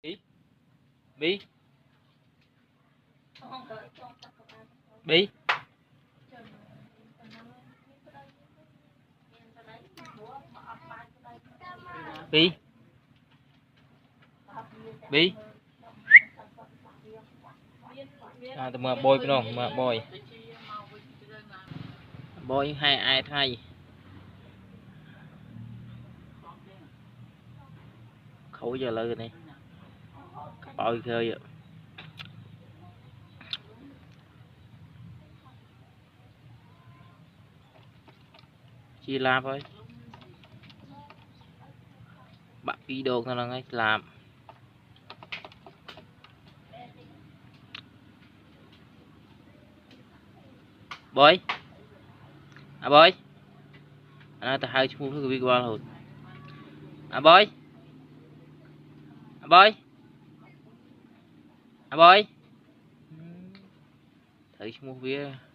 bí bí bí bí bí tụi mà bôi cái nào mà bôi hai ai thay khẩu giờ lư này bôi khơi vậy chia làm thôi bạn video nó là ngay làm bôi à bôi à ta hai chung cái video rồi à bôi à bôi à bôi thử chung video